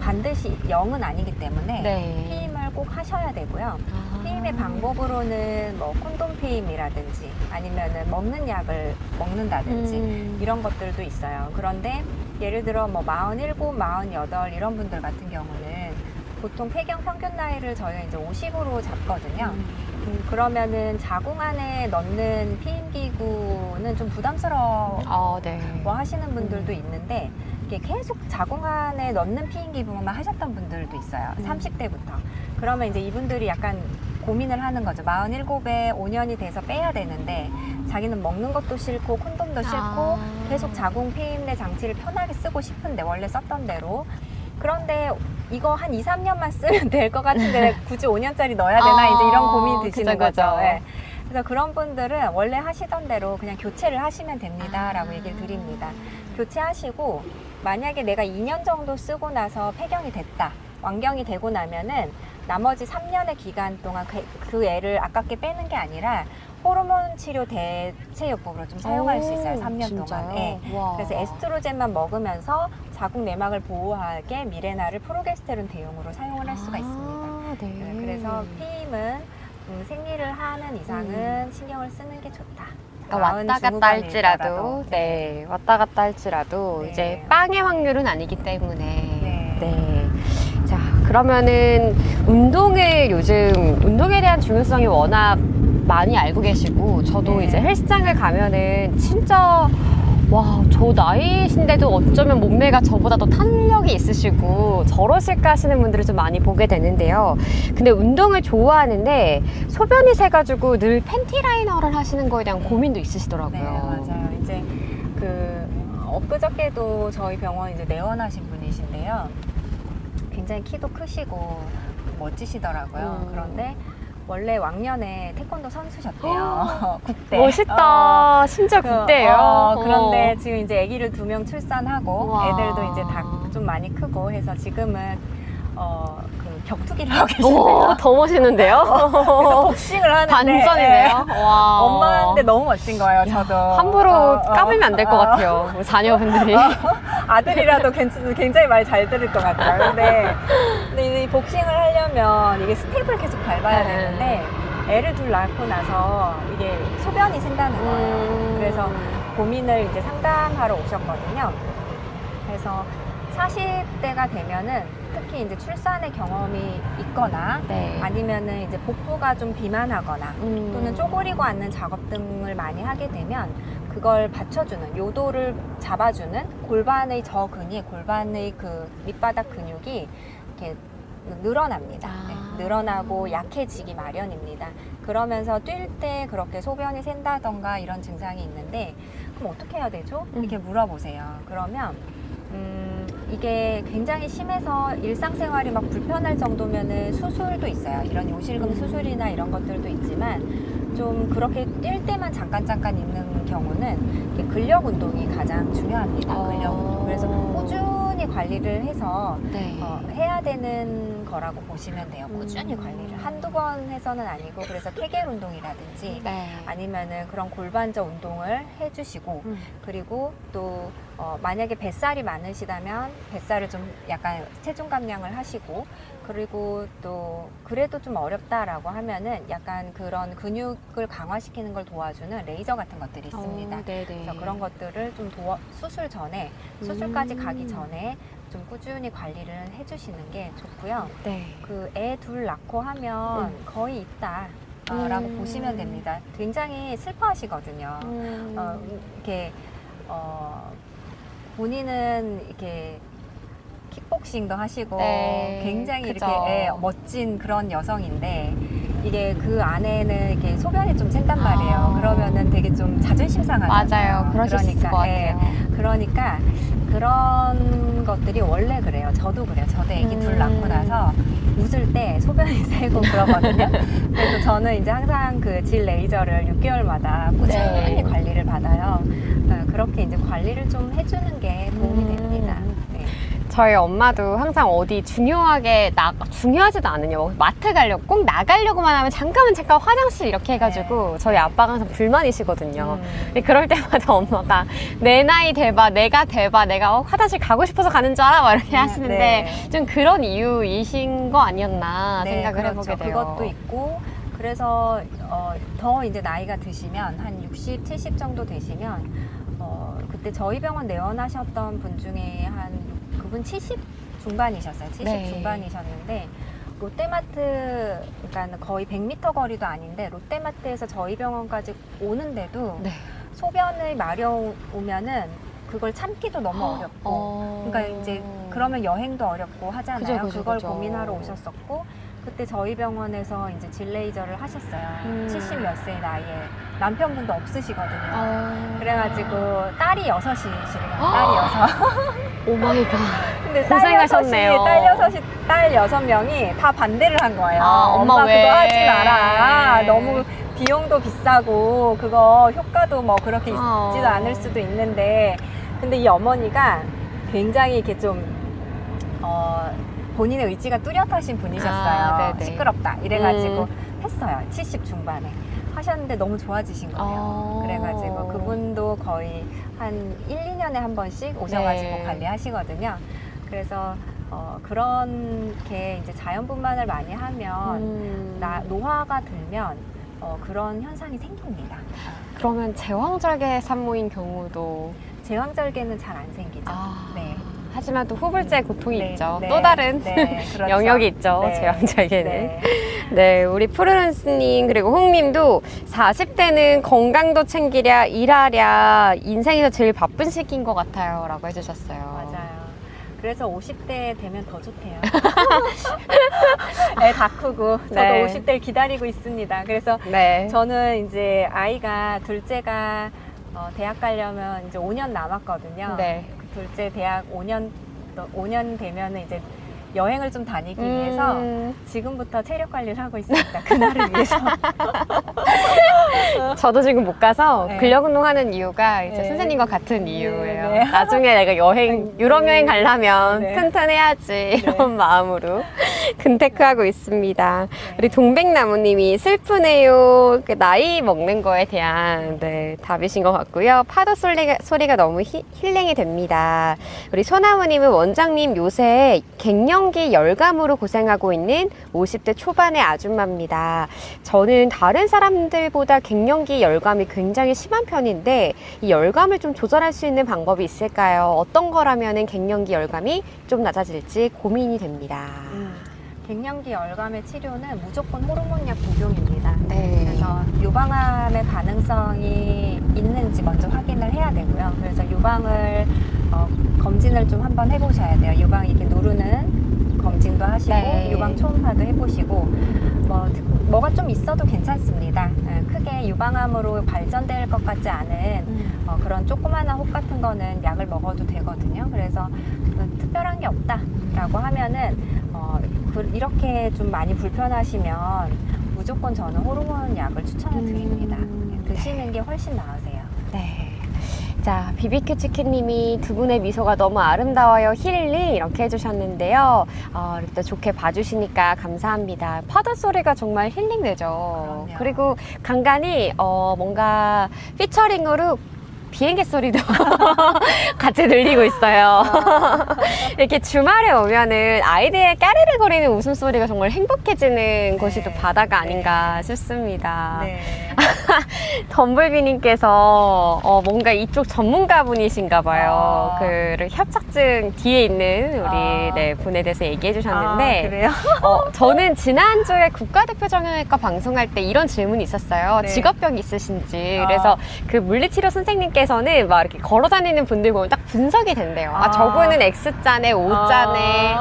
반드시 0은 아니기 때문에 피임을 꼭 하셔야 되고요. 피임의 방법으로는 뭐 콘돔 피임이라든지 아니면은 먹는 약을 먹는다든지 이런 것들도 있어요. 그런데 예를 들어 뭐 47, 48 이런 분들 같은 경우는 보통 폐경 평균 나이를 저희가 이제 50으로 잡거든요. 그러면은 자궁 안에 넣는 피임 기구는 좀 부담스러워 하시는 분들도 있는데 이게 계속 자궁 안에 넣는 피임 기구만 하셨던 분들도 있어요. 30대부터. 그러면 이제 이분들이 약간 고민을 하는 거죠. 47에 5년이 돼서 빼야 되는데 자기는 먹는 것도 싫고 콘돔도 싫고 계속 자궁 피임내 장치를 편하게 쓰고 싶은데 원래 썼던 대로. 그런데 이거 한 2, 3년만 쓰면 될 것 같은데 굳이 5년짜리 넣어야 되나 이제 이런 고민이 드시는 그죠. 거죠. 네. 그래서 그런 분들은 원래 하시던 대로 그냥 교체를 하시면 됩니다 라고 얘기를 드립니다. 교체하시고 만약에 내가 2년 정도 쓰고 나서 폐경이 됐다, 완경이 되고 나면은 나머지 3년의 기간 동안 그 애를 아깝게 빼는 게 아니라 호르몬 치료 대체요법으로 좀 사용할 수 있어요. 3년 진짜요? 동안. 네. 그래서 에스트로겐만 먹으면서 자궁 내막을 보호하게 미레나를 프로게스테론 대용으로 사용을 할 수가 있습니다. 네. 그래서 피임은 생리를 하는 이상은 신경을 쓰는 게 좋다. 왔다 갔다 할지라도, 네, 왔다 갔다 할지라도 네. 이제 빵의 확률은 아니기 때문에. 네. 네. 자, 그러면은 운동에 대한 중요성이 워낙 많이 알고 계시고, 저도 네. 이제 헬스장을 가면은 진짜 와, 저 나이신데도 어쩌면 몸매가 저보다 더 탄력이 있으시고 저러실까 하시는 분들을 좀 많이 보게 되는데요. 근데 운동을 좋아하는데 소변이 새가지고 늘 팬티 라이너를 하시는 거에 대한 고민도 있으시더라고요. 네, 맞아요. 이제 엊그저께도 저희 병원 이제 내원하신 분이신데요. 굉장히 키도 크시고 멋지시더라고요. 그런데 원래 왕년에 태권도 선수셨대요. 국대. 멋있다. 심지어 국대예요. 그런데 지금 이제 아기를 2명 출산하고 우와. 애들도 이제 다 좀 많이 크고 해서 지금은 격투기를 하고 계신데요. 더 멋있는데요? 그래서 복싱을 하는데 반전이네요. 와. 엄마인데 너무 멋진 거예요. 저도 함부로 까불면 안 될 것 같아요. 우리 자녀분들이. 아들이라도 굉장히 말 잘 들을 것 같아요. 근데 이 복싱을 하려면 이게 스텝을 계속 밟아야 되는데 애를 둘 낳고 나서 이게 소변이 샌다는 거예요. 그래서 고민을 이제 상담하러 오셨거든요. 그래서 40대가 되면은 특히 이제 출산의 경험이 있거나 네. 아니면은 이제 복부가 좀 비만하거나 또는 쪼그리고 앉는 작업 등을 많이 하게 되면 그걸 받쳐주는, 요도를 잡아주는 골반의 저근이, 골반의 그 밑바닥 근육이 이렇게 늘어납니다. 네, 늘어나고 약해지기 마련입니다. 그러면서 뛸 때 그렇게 소변이 샌다던가 이런 증상이 있는데 그럼 어떻게 해야 되죠? 이렇게 물어보세요. 그러면 이게 굉장히 심해서 일상생활이 막 불편할 정도면은 수술도 있어요. 이런 요실금 수술이나 이런 것들도 있지만 좀 그렇게 뛸 때만 잠깐 있는 경우는 이렇게 근력 운동이 가장 중요합니다. 근력 운동. 그래서 꾸준히 관리를 해서 네. 해야 되는 거라고 보시면 돼요. 꾸준히 관리를. 한두 번 해서는 아니고 그래서 케겔 운동이라든지 네. 아니면은 그런 골반저 운동을 해주시고 그리고 또 만약에 뱃살이 많으시다면 뱃살을 좀 약간 체중 감량을 하시고 그리고 또 그래도 좀 어렵다라고 하면은 약간 그런 근육을 강화시키는 걸 도와주는 레이저 같은 것들이 있습니다. 그래서 그런 것들을 좀 수술 전에 수술까지 가기 전에 좀 꾸준히 관리를 해주시는 게 좋고요. 네. 그 애 둘 낳고 하면 거의 있다. 라고 보시면 됩니다. 굉장히 슬퍼하시거든요. 이렇게 본인은 이렇게 킥복싱도 하시고 네, 굉장히 그죠. 이렇게 멋진 그런 여성인데 이게 그 안에는 이렇게 소변이 좀 샌단 말이에요. 그러면은 되게 좀 자존심 상하잖아요. 맞아요. 그러실 수 있을 것 같아요. 그러니까 그런 것들이 원래 그래요. 저도 그래요. 저도 애기 둘 낳고 나서 웃을 때 소변이 새고 그러거든요. 그래서 저는 이제 항상 그 질 레이저를 6개월마다 꾸준히 관리를 받아요. 그렇게 이제 관리를 좀 해주는 게 도움이 됩니다. 네. 저희 엄마도 항상 어디 중요하지도 않으냐고 마트 가려고 꼭 나가려고만 하면 잠깐 화장실 이렇게 해가지고 저희 아빠가 항상 불만이시거든요. 근데 그럴 때마다 엄마가 내 나이 돼봐, 내가 화장실 가고 싶어서 가는 줄 알아? 막 이렇게 하시는데 좀 그런 이유이신 거 아니었나 생각을 해보게 돼요. 그것도 있고 그래서 더 이제 나이가 드시면 한 60, 70 정도 되시면 그때 저희 병원 내원하셨던 분 중에 그분 70 중반이셨어요. 70 중반이셨는데 롯데마트, 그러니까 거의 100m 거리도 아닌데 롯데마트에서 저희 병원까지 오는데도 소변을 마려우면은 그걸 참기도 너무 어렵고 그러니까 이제 그러면 여행도 어렵고 하잖아요. 그걸 고민하러 오셨었고 그때 저희 병원에서 이제 질레이저를 하셨어요. 70 몇 세 나이에. 남편분도 없으시거든요. 그래가지고 딸이 6이시래요. 딸이 6. 오 마이 갓. 근데 고생하셨네요. 딸 6명이 다 반대를 한 거예요. 엄마 왜? 그거 하지 마라. 너무 비용도 비싸고 그거 효과도 뭐 그렇게 있지도 않을 수도 있는데, 근데 이 어머니가 굉장히 이렇게 좀 본인의 의지가 뚜렷하신 분이셨어요. 네네. 시끄럽다 이래가지고 했어요. 70 중반에 하셨는데 너무 좋아지신 거예요. 그래가지고 그분도 거의 한 1, 2년에 한 번씩 오셔가지고 네. 관리하시거든요. 그래서 그렇게 이제 자연분만을 많이 하면 노화가 들면 그런 현상이 생깁니다. 그러면 제왕절개 산모인 경우도 제왕절개는 잘 안 생기죠. 네. 하지만 또 후불제 고통이 네, 있죠. 네, 또 다른 네, 그렇죠. 영역이 있죠. 네, 제왕절개는. 네. 네, 우리 푸르른스님 그리고 홍님도 40대는 건강도 챙기랴 일하랴 인생에서 제일 바쁜 시기인 것 같아요 라고 해주셨어요. 맞아요. 그래서 50대 되면 더 좋대요. 애 다 크고 저도 네. 50대를 기다리고 있습니다. 그래서 네. 저는 이제 아이가 둘째가 대학 가려면 이제 5년 남았거든요. 네. 그 둘째 대학 5년 되면은 이제 여행을 좀 다니기 위해서 지금부터 체력 관리를 하고 있습니다. 그날을 위해서. 저도 지금 못 가서 네. 근력 운동하는 이유가 이제 네. 선생님과 같은 네, 이유예요. 네. 나중에 내가 유럽 여행 가려면 네. 튼튼해야지 이런 마음으로 근테크하고 있습니다. 네. 우리 동백나무님이 슬프네요. 그 나이 먹는 거에 대한 답이신 것 같고요. 파도 소리가 너무 힐링이 됩니다. 우리 소나무님은 원장님 요새 갱년기 열감으로 고생하고 있는 50대 초반의 아줌마입니다. 저는 다른 사람들보다 갱년기 열감이 굉장히 심한 편인데 이 열감을 좀 조절할 수 있는 방법이 있을까요? 어떤 거라면 갱년기 열감이 좀 낮아질지 고민이 됩니다. 갱년기 열감의 치료는 무조건 호르몬약 복용입니다. 네. 그래서 유방암의 가능성이 있는지 먼저 확인을 해야 되고요. 그래서 유방을 검진을 좀 한번 해보셔야 돼요. 유방 이렇게 누르는 검진도 하시고 네. 유방 초음파도 해보시고 뭐가 좀 있어도 괜찮습니다. 크게 유방암으로 발전될 것 같지 않은 그런 조그마한 혹 같은 거는 약을 먹어도 되거든요. 그래서 특별한 게 없다라고 하면은 이렇게 좀 많이 불편하시면 무조건 저는 호르몬 약을 추천을 드립니다. 드시는 게 훨씬 나으세요. 네. 자, BBQ 치킨님이 두 분의 미소가 너무 아름다워요. 힐링 이렇게 해주셨는데요. 또 좋게 봐주시니까 감사합니다. 파도 소리가 정말 힐링되죠. 그럼요. 그리고 간간히 뭔가 피처링으로 비행기 소리도 같이 들리고 있어요. 이렇게 주말에 오면은 아이들의 까르르 거리는 웃음소리가 정말 행복해지는 곳이 또 바다가 아닌가 싶습니다. 네. 덤블비님께서 뭔가 이쪽 전문가 분이신가 봐요. 그 협착증 뒤에 있는 우리 분에 대해서 얘기해 주셨는데 그래요? 저는 지난주에 국가대표 정형외과 방송할 때 이런 질문이 있었어요. 네. 직업병 있으신지. 그래서 그 물리치료 선생님께서는 막 이렇게 걸어 다니는 분들 보면 딱 분석이 된대요. 저분은 X자네, O자네.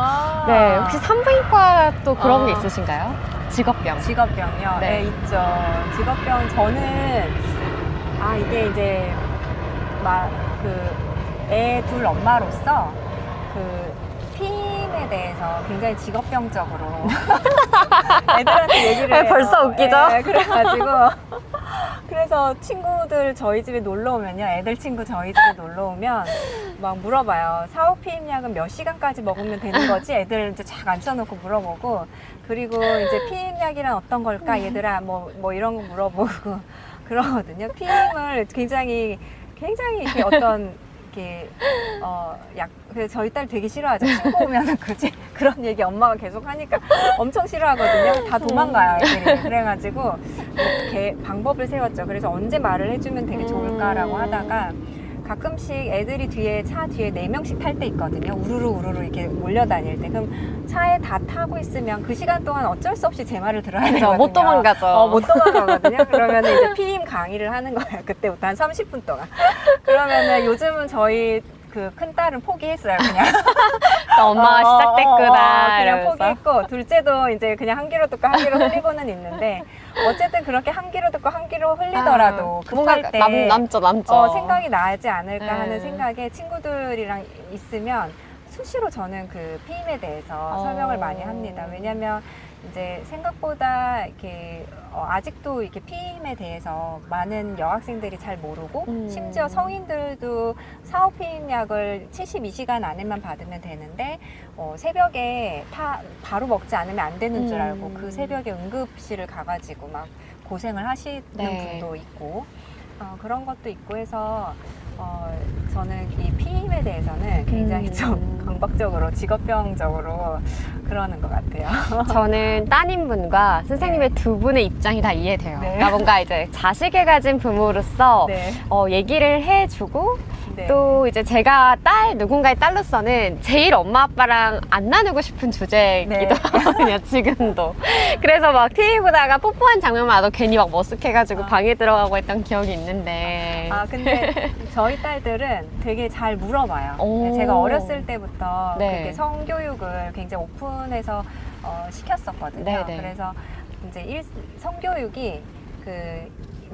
네, 혹시 산부인과 또 그런 게 있으신가요? 직업병. 직업병이요? 네. 네, 있죠. 직업병 저는 이게 이제 애 둘 엄마로서 피임에 대해서 굉장히 직업병적으로 애들한테 얘기를 해요. 벌써 웃기죠? 네, 그래서 친구들 저희 집에 놀러 오면요, 애들 친구 저희 집에 놀러 오면 막 물어봐요. 사후 피임약은 몇 시간까지 먹으면 되는 거지? 애들 이제 쫙 앉혀놓고 물어보고, 그리고 이제 피임약이란 어떤 걸까? 얘들아 뭐 이런 거 물어보고 그러거든요. 피임을 굉장히 이렇게 어떤 이렇게 그래서 저희 딸 되게 싫어하죠. 친구 오면은 그런 얘기 엄마가 계속 하니까 엄청 싫어하거든요. 다 도망가요, 애들이. 그래가지고 이렇게 방법을 세웠죠. 그래서 언제 말을 해주면 되게 좋을까라고 하다가 가끔씩 애들이 차 뒤에 4명씩 탈 때 있거든요. 우르르 이렇게 몰려다닐 때. 그럼 차에 다 타고 있으면 그 시간 동안 어쩔 수 없이 제 말을 들어야 되거든요. 못 도망가죠. 못 도망가거든요. 그러면 이제 피임 강의를 하는 거예요. 그때부터 한 30분 동안. 그러면은 요즘은 저희 그 큰 딸은 포기했어요, 그냥. 또 엄마가 시작됐구나. 그냥 이러면서. 포기했고, 둘째도 이제 그냥 한 귀로 듣고 한 귀로 흘리고는 있는데, 어쨌든 그렇게 한 귀로 듣고 한 귀로 흘리더라도 뭔가 급할 때 남죠. 생각이 나지 않을까 네. 하는 생각에 친구들이랑 있으면 수시로 저는 그 피임에 대해서 설명을 많이 합니다. 왜냐면 이제 생각보다 이렇게 아직도 이렇게 피임에 대해서 많은 여학생들이 잘 모르고 심지어 성인들도 사후 피임약을 72시간 안에만 받으면 되는데 새벽에 바로 먹지 않으면 안 되는 줄 알고 그 새벽에 응급실을 가가지고 막 고생을 하시는 분도 있고 그런 것도 있고 해서 저는 이 피임에 대해서는 굉장히 좀 강박적으로 직업병적으로 그러는 것 같아요. 저는 따님분과 선생님의 두 분의 입장이 다 이해돼요. 네. 그러니까 뭔가 이제 자식을 가진 부모로서 네. 얘기를 해주고 네. 또 이제 제가 누군가의 딸로서는 제일 엄마 아빠랑 안 나누고 싶은 주제이기도 네. 하거든요, 지금도. 그래서 막 TV 보다가 뽀뽀한 장면만 봐도 괜히 막 머쓱해가지고 방에 들어가고 했던 기억이 있는데. 근데 저희 딸들은 되게 잘 물어봐요. 오. 제가 어렸을 때부터 네. 그렇게 성교육을 굉장히 오픈해서 시켰었거든요. 네네. 그래서 이제 성교육이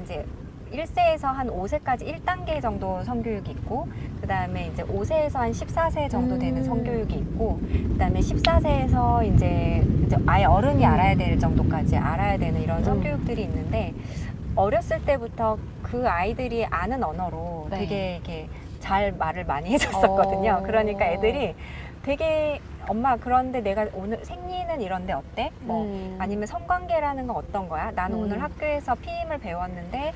이제 1세에서 한 5세까지 1단계 정도 성교육이 있고, 그 다음에 이제 5세에서 한 14세 정도 되는 성교육이 있고, 그 다음에 14세에서 이제 아예 어른이 알아야 될 정도까지 알아야 되는 이런 성교육들이 있는데, 어렸을 때부터 그 아이들이 아는 언어로 네. 되게 이렇게 잘 말을 많이 해줬었거든요. 그러니까 애들이 되게 엄마 그런데 내가 오늘 생리는 이런데 어때? 아니면 성관계라는 건 어떤 거야? 나는 오늘 학교에서 피임을 배웠는데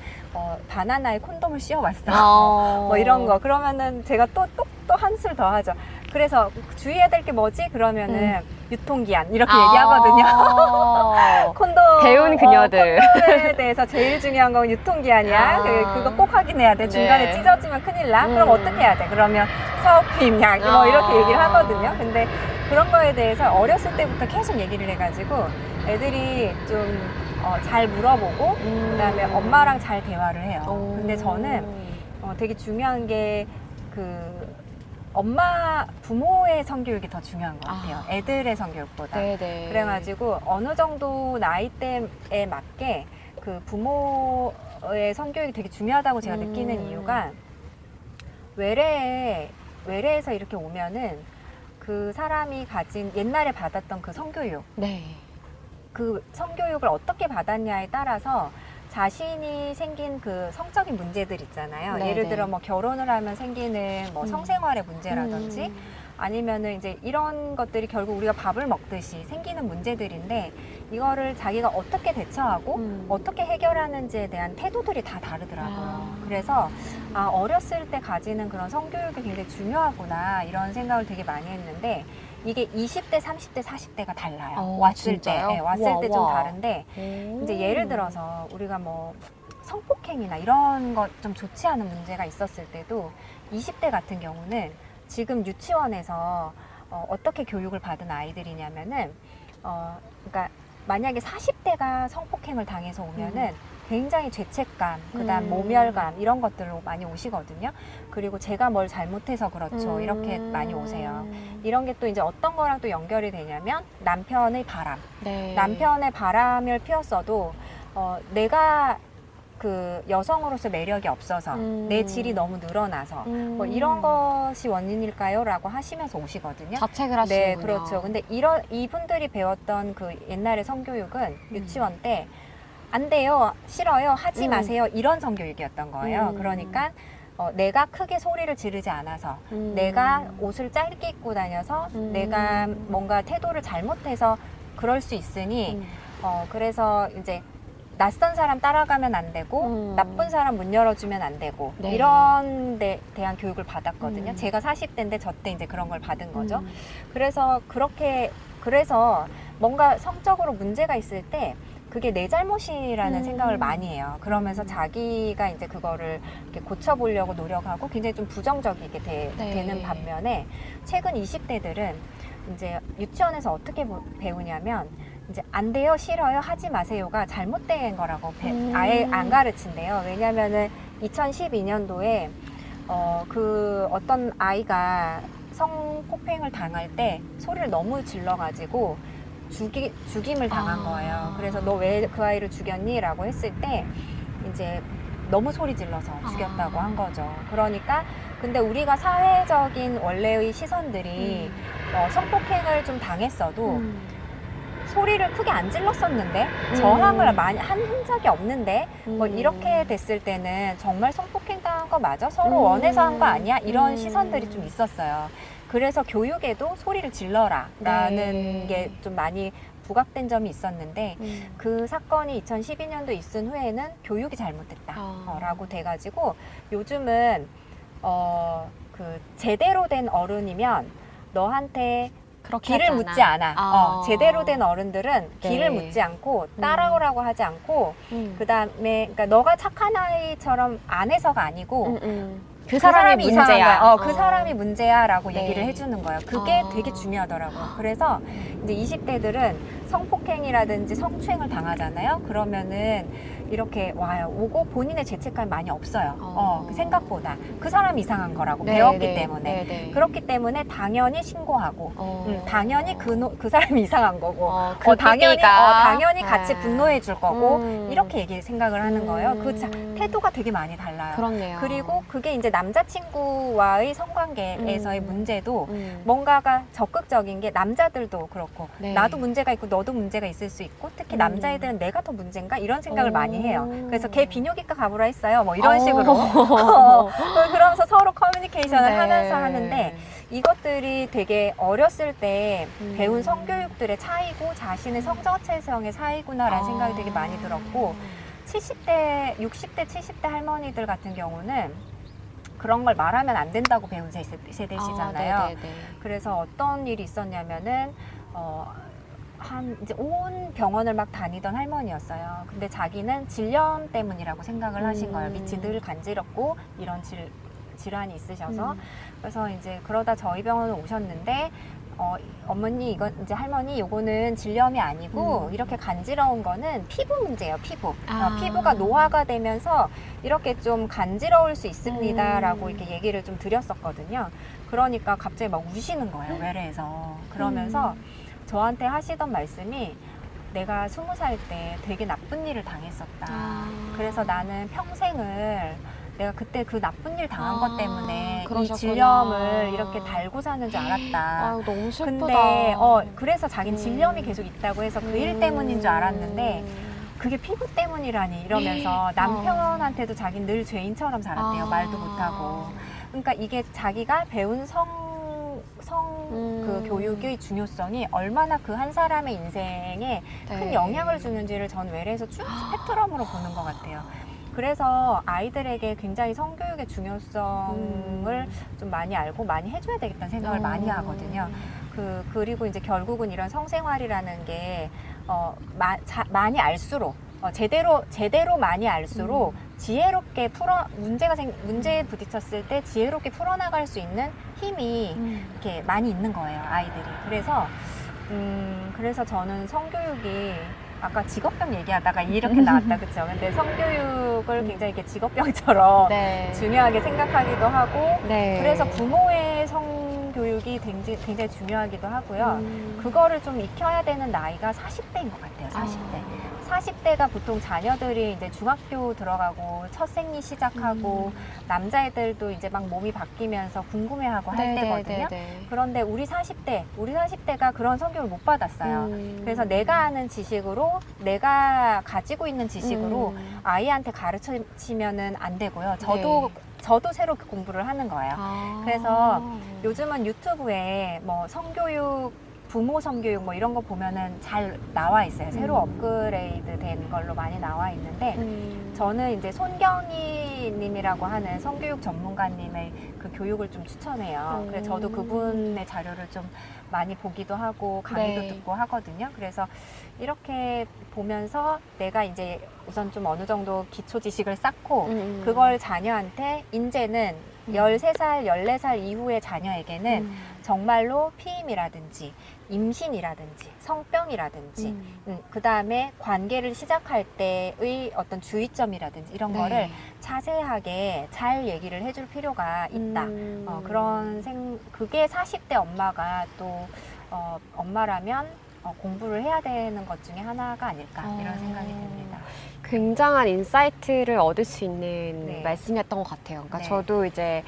바나나에 콘돔을 씌워왔어. 뭐 이런 거. 그러면은 제가 또 한술 더 하죠. 그래서 주의해야 될 게 뭐지? 그러면은 유통기한 이렇게 얘기하거든요. 콘돔 배운 그녀들. 콘돔에 대해서 제일 중요한 건 유통기한이야. 그거 꼭 확인해야 돼. 중간에 네. 찢어지면 큰일 나. 그럼 어떻게 해야 돼? 그러면 사후피임약 뭐 이렇게 얘기를 하거든요. 근데 그런 거에 대해서 어렸을 때부터 계속 얘기를 해가지고 애들이 좀 잘 물어보고 그다음에 엄마랑 잘 대화를 해요. 근데 저는 되게 중요한 게 부모의 성교육이 더 중요한 것 같아요. 애들의 성교육보다. 네네. 그래가지고 어느 정도 나이대에 맞게 그 부모의 성교육이 되게 중요하다고 제가 느끼는 이유가 외래에서 이렇게 오면은 그 사람이 가진 옛날에 받았던 그 성교육, 네. 그 성교육을 어떻게 받았냐에 따라서 자신이 생긴 그 성적인 문제들 있잖아요. 네네. 예를 들어 뭐 결혼을 하면 생기는 뭐 성생활의 문제라든지 아니면은 이제 이런 것들이 결국 우리가 밥을 먹듯이 생기는 문제들인데 이거를 자기가 어떻게 대처하고 어떻게 해결하는지에 대한 태도들이 다 다르더라고요. 그래서 어렸을 때 가지는 그런 성교육이 굉장히 중요하구나 이런 생각을 되게 많이 했는데 이게 20대, 30대, 40대가 달라요. 왔을 진짜요? 때. 왔을 때 좀 우와. 다른데 이제 예를 들어서 우리가 뭐 성폭행이나 이런 것 좀 좋지 않은 문제가 있었을 때도 20대 같은 경우는 지금 유치원에서 어떻게 교육을 받은 아이들이냐면은 그러니까 만약에 40대가 성폭행을 당해서 오면은 굉장히 죄책감, 그다음 모멸감 이런 것들로 많이 오시거든요. 그리고 제가 뭘 잘못해서 그렇죠. 이렇게 많이 오세요. 이런 게 또 이제 어떤 거랑 또 연결이 되냐면 남편의 바람. 네. 남편의 바람을 피웠어도 내가 그 여성으로서 매력이 없어서 내 질이 너무 늘어나서 뭐 이런 것이 원인일까요? 라고 하시면서 오시거든요. 자책을 하시는군요. 네, 그렇죠. 근데 이분들이 배웠던 그 옛날의 성교육은 유치원 때 안 돼요, 싫어요, 하지 마세요 이런 성교육이었던 거예요. 그러니까 내가 크게 소리를 지르지 않아서 내가 옷을 짧게 입고 다녀서 내가 뭔가 태도를 잘못해서 그럴 수 있으니 그래서 이제 낯선 사람 따라가면 안 되고 나쁜 사람 문 열어주면 안 되고 네. 이런 데 대한 교육을 받았거든요. 제가 40대인데 저 때 이제 그런 걸 받은 거죠. 그래서 그래서 뭔가 성적으로 문제가 있을 때 그게 내 잘못이라는 생각을 많이 해요. 그러면서 자기가 이제 그거를 이렇게 고쳐보려고 노력하고 굉장히 좀 부정적이게 되는 반면에 최근 20대들은 이제 유치원에서 어떻게 배우냐면 이제 안 돼요, 싫어요, 하지 마세요가 잘못된 거라고 아예 안 가르친대요. 왜냐면은 2012년도에 그 어떤 아이가 성폭행을 당할 때 소리를 너무 질러가지고 죽임을 당한 거예요. 그래서 너 왜 그 아이를 죽였니? 라고 했을 때 이제 너무 소리 질러서 죽였다고 한 거죠. 그러니까 근데 우리가 사회적인 원래의 시선들이 성폭행을 좀 당했어도 소리를 크게 안 질렀었는데 저항을 많이 한 흔적이 없는데 뭐 이렇게 됐을 때는 정말 성폭행 당한 거 맞아? 서로 원해서 한 거 아니야? 이런 시선들이 좀 있었어요. 그래서 교육에도 소리를 질러라 라는 게 좀 많이 부각된 점이 있었는데 그 사건이 2012년도 있은 후에는 교육이 잘못됐다 라고 돼가지고 요즘은 그 제대로 된 어른이면 너한테 길을 묻지 않아. 제대로 된 어른들은 길을 묻지 않고 따라오라고 하지 않고 그 다음에 그러니까 너가 착한 아이처럼 안 해서가 아니고 그 사람이 이상한 거야. 그 사람이 문제야라고 얘기를 해주는 거예요. 그게 되게 중요하더라고요. 그래서 이제 20대들은 성폭행이라든지 성추행을 당하잖아요. 그러면은 이렇게 와요. 오고 본인의 죄책감이 많이 없어요. 그 생각보다 그 사람이 이상한 거라고 배웠기 때문에 그렇기 때문에 당연히 신고하고 당연히 그 사람이 이상한 거고 당연히 같이 분노해 줄 거고 이렇게 생각을 하는 거예요. 그 태도가 되게 많이 달라요. 그렇네요. 그리고 그게 이제 남자친구와의 성관계에서의 문제도 뭔가가 적극적인 게 남자들도 그렇고 나도 문제가 있고 너도 문제가 있을 수 있고 특히 남자애들은 내가 더 문제인가 이런 생각을 많이 해요. 그래서 걔 비뇨기과 가보라 했어요. 뭐 이런 식으로 그러면서 서로 커뮤니케이션을 하면서 하는데 이것들이 되게 어렸을 때 배운 성교육들의 차이고 자신의 성정체성의 차이구나라는 생각이 되게 많이 들었고 70대, 60대, 70대 할머니들 같은 경우는 그런 걸 말하면 안 된다고 배운 세대시잖아요. 그래서 어떤 일이 있었냐면은 이제 온 병원을 막 다니던 할머니였어요. 근데 자기는 질염 때문이라고 생각을 하신 거예요. 밑이 늘 간지럽고 이런 질환이 있으셔서. 그래서 이제 그러다 저희 병원에 오셨는데 어머니 이제 할머니 요거는 질염이 아니고 이렇게 간지러운 거는 피부 문제예요. 피부가 노화가 되면서 이렇게 좀 간지러울 수 있습니다 라고 이렇게 얘기를 좀 드렸었거든요. 그러니까 갑자기 막 우시는 거예요. 외래에서. 그러면서 저한테 하시던 말씀이 내가 20살 때 되게 나쁜 일을 당했었다. 그래서 나는 평생을 내가 그때 그 나쁜 일 당한 것 때문에 그러셨구나. 이 질염을 이렇게 달고 사는 줄 알았다. 너무 슬프다. 근데 그래서 자기는 질염이 계속 있다고 해서 그 일 때문인 줄 알았는데 그게 피부 때문이라니 이러면서 남편한테도 자기는 늘 죄인처럼 살았대요. 말도 못하고. 그러니까 이게 자기가 배운 그 교육의 중요성이 얼마나 그 한 사람의 인생에 큰 영향을 주는지를 전 외래에서 쭉 스펙트럼으로 보는 것 같아요. 그래서 아이들에게 굉장히 성교육의 중요성을 좀 많이 알고 많이 해줘야 되겠다는 생각을 많이 하거든요. 그리고 이제 결국은 이런 성생활이라는 게 많이 알수록 제대로 많이 알수록 지혜롭게 문제에 부딪혔을 때 지혜롭게 풀어나갈 수 있는 힘이 이렇게 많이 있는 거예요, 아이들이. 그래서 저는 성교육이 아까 직업병 얘기하다가 이렇게 나왔다, 그쵸? 근데 성교육을 굉장히 이렇게 직업병처럼 중요하게 생각하기도 하고, 그래서 부모의 성교육이 굉장히 중요하기도 하고요. 그거를 좀 익혀야 되는 나이가 40대인 것 같아요, 40대. 40대가 보통 자녀들이 이제 중학교 들어가고 첫 생리 시작하고 남자애들도 이제 막 몸이 바뀌면서 궁금해하고 할 때거든요. 그런데 우리 40대가 그런 성교육을 못 받았어요. 그래서 내가 아는 지식으로 내가 가지고 있는 지식으로 아이한테 가르치면은 안 되고요. 저도 새로 공부를 하는 거예요. 그래서 요즘은 유튜브에 뭐 성교육 부모 성교육 뭐 이런 거 보면은 잘 나와 있어요. 새로 업그레이드 된 걸로 많이 나와 있는데 저는 이제 손경희 님이라고 하는 성교육 전문가님의 그 교육을 좀 추천해요. 그래서 저도 그분의 자료를 좀 많이 보기도 하고 강의도 듣고 하거든요. 그래서 이렇게 보면서 내가 이제 우선 좀 어느 정도 기초 지식을 쌓고 그걸 자녀한테 이제는 13살, 14살 이후의 자녀에게는 정말로 피임이라든지 임신이라든지 성병이라든지 그 다음에 관계를 시작할 때의 어떤 주의점이라든지 이런 거를 자세하게 잘 얘기를 해줄 필요가 있다. 그게 40대 엄마가 또 엄마라면 공부를 해야 되는 것 중에 하나가 아닐까 이런 생각이 듭니다. 굉장한 인사이트를 얻을 수 있는 네. 말씀이었던 것 같아요. 그러니까 네. 저도 이제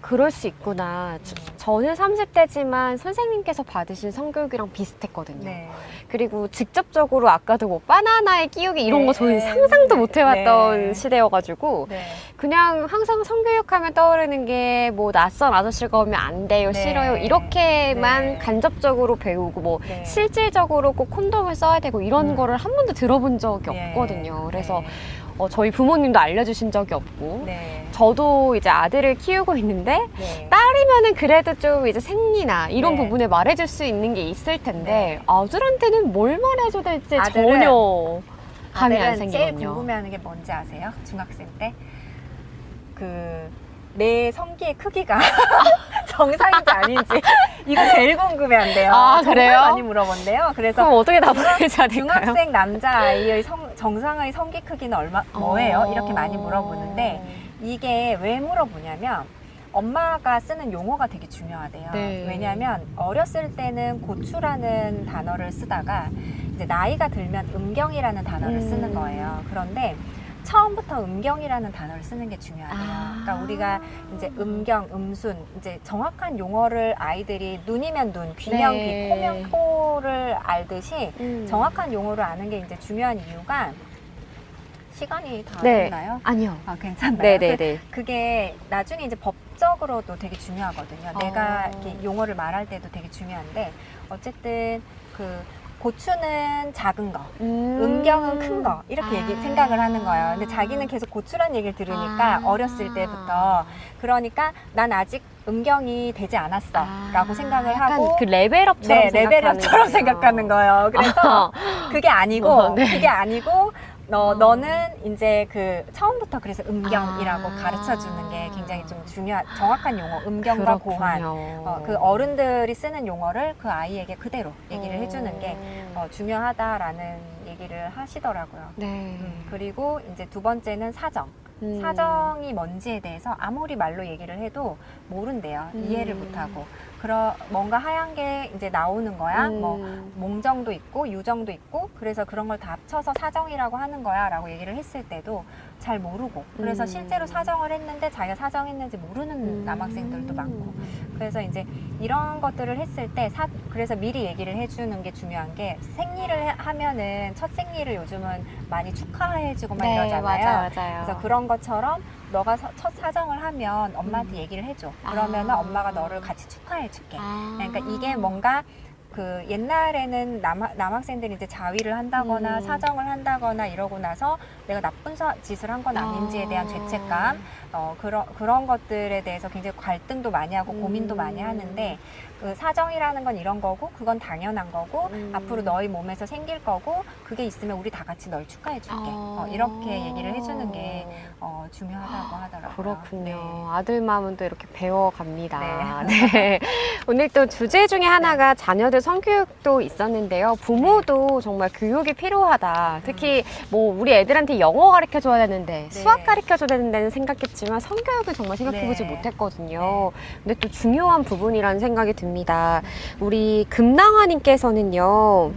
그럴 수 있구나. 저는 30대지만 선생님께서 받으신 성교육이랑 비슷했거든요. 네. 그리고 직접적으로 아까도 뭐 바나나에 끼우기 이런 네. 거 저희 상상도 못 해봤던 네. 시대여가지고 네. 그냥 항상 성교육하면 떠오르는 게 뭐 낯선 아저씨가 오면 안 돼요, 네. 싫어요 이렇게만 네. 간접적으로 배우고 뭐 네. 실질적으로 꼭 콘돔을 써야 되고 이런 거를 한 번도 들어본 적이 네. 없거든요. 그래서 네. 저희 부모님도 알려주신 적이 없고 네. 저도 이제 아들을 키우고 있는데 네. 딸이면은 그래도 좀 이제 생리나 이런 네. 부분에 말해줄 수 있는 게 있을 텐데 네. 아들한테는 뭘 말해줘야 될지 아들은- 전혀 감이 안 아들은 제일 생기거든요. 궁금해하는 게 뭔지 아세요? 중학생 때 내 성기의 크기가 정상인지 아닌지 이거 제일 궁금해한대요. 아, 정말 그래요? 많이 물어본대요. 그래서 그럼 어떻게 답을 해줘야 될까요? 중학생 남자아이의 정상의 성기 크기는 뭐예요? 이렇게 많이 물어보는데 이게 왜 물어보냐면 엄마가 쓰는 용어가 되게 중요하대요. 네. 왜냐하면 어렸을 때는 고추라는 단어를 쓰다가 이제 나이가 들면 음경이라는 단어를 쓰는 거예요. 그런데 처음부터 음경이라는 단어를 쓰는 게 중요하대요. 그러니까 우리가 이제 음경, 음순, 이제 정확한 용어를 아이들이 눈이면 눈, 귀면 네. 귀, 코면 코를 알듯이 정확한 용어를 아는 게 이제 중요한 이유가 시간이 다 네. 됐나요? 아니요. 아, 괜찮나요? 네네네. 그게 나중에 이제 법적으로도 되게 중요하거든요. 내가 이렇게 용어를 말할 때도 되게 중요한데 어쨌든 고추는 작은 거, 음경은 큰 거 이렇게 생각을 하는 거예요. 근데 자기는 계속 고추란 얘기를 들으니까 어렸을 때부터 그러니까 난 아직 음경이 되지 않았어 라고 생각을 하고 그 레벨업처럼 네, 레벨업처럼 생각하는 거예요. 그래서 그게 아니고 네. 그게 아니고 너는 이제 처음부터 그래서 음경이라고 가르쳐 주는 게 굉장히 좀 정확한 용어, 음경과 고환. 그 어른들이 쓰는 용어를 그 아이에게 그대로 얘기를 해주는 게 중요하다라는 얘기를 하시더라고요. 네. 그리고 이제 두 번째는 사정. 사정이 뭔지에 대해서 아무리 말로 얘기를 해도 모른대요. 이해를 못하고. 뭔가 하얀 게 이제 나오는 거야. 뭐 몽정도 있고 유정도 있고 그래서 그런 걸 다 합쳐서 사정이라고 하는 거야 라고 얘기를 했을 때도 잘 모르고 그래서 실제로 사정을 했는데 자기가 사정했는지 모르는 남학생들도 많고 그래서 이제 이런 것들을 했을 때 그래서 미리 얘기를 해주는 게 중요한 게 생리를 하면은 첫 생리를 요즘은 많이 축하해주고 막 이러잖아요. 맞아요. 그래서 그런 것처럼 너가 첫 사정을 하면 엄마한테 얘기를 해줘. 그러면은 엄마가 너를 같이 축하해줄게. 그러니까 이게 뭔가 옛날에는 남학생들이 이제 자위를 한다거나 사정을 한다거나 이러고 나서 내가 나쁜 짓을 한 건 아닌지에 대한 죄책감 그런 것들에 대해서 굉장히 갈등도 많이 하고 고민도 많이 하는데 사정이라는 건 이런 거고 그건 당연한 거고 앞으로 너희 몸에서 생길 거고 그게 있으면 우리 다 같이 널 축하해 줄게 이렇게 얘기를 해주는 게 중요하다고 하더라고요. 그렇군요. 네. 아들 마음은 또 이렇게 배워갑니다. 네. 네. 오늘 또 주제 중에 하나가 자녀들 성교육도 있었는데요. 부모도 정말 교육이 필요하다. 특히 뭐 우리 애들한테 영어 가르쳐줘야 되는데 수학 가르쳐줘야 되는데는 생각했지만 성교육은 정말 생각해보지 못했거든요. 근데 또 중요한 부분이라는 생각이 듭니다. 우리 금낭화님께서는요.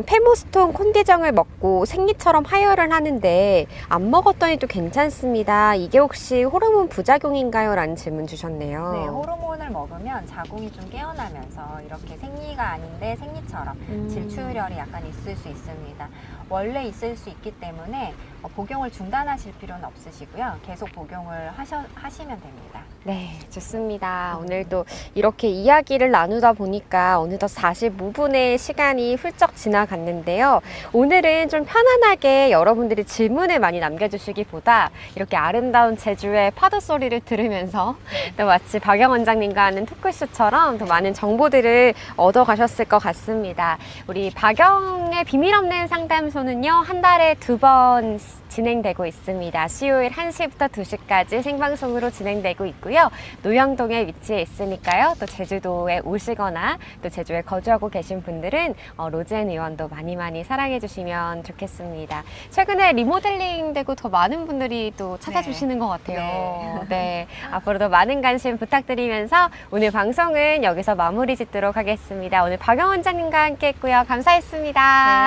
페모스톤 콘디정을 먹고 생리처럼 하혈을 하는데 안 먹었더니 또 괜찮습니다. 이게 혹시 호르몬 부작용인가요? 라는 질문 주셨네요. 네, 호르몬을 먹으면 자궁이 좀 깨어나면서 이렇게 생리가 아닌데 생리처럼 질출혈이 약간 있을 수 있습니다. 원래 있을 수 있기 때문에 복용을 중단하실 필요는 없으시고요. 계속 복용을 하시면 됩니다. 네, 좋습니다. 오늘도 이렇게 이야기를 나누다 보니까 어느덧 45분의 시간이 훌쩍 지나갔는데요. 오늘은 좀 편안하게 여러분들이 질문을 많이 남겨주시기보다 이렇게 아름다운 제주의 파도 소리를 들으면서 또 마치 박영 원장님과 원장님과 하는 토크쇼처럼 더 많은 정보들을 얻어가셨을 것 같습니다. 우리 박영의 비밀 없는 상담소는요, 한 달에 2번 진행되고 있습니다. 수요일 1시부터 2시까지 생방송으로 진행되고 있고요. 노영동에 위치해 있으니까요. 또 제주도에 오시거나 또 제주에 거주하고 계신 분들은 로즈앤 의원도 많이 사랑해 주시면 좋겠습니다. 최근에 리모델링 되고 더 많은 분들이 또 찾아주시는 것 같아요. 네. 앞으로도 많은 관심 부탁드리면서 오늘 방송은 여기서 마무리 짓도록 하겠습니다. 오늘 박영 원장님과 함께 했고요. 감사했습니다.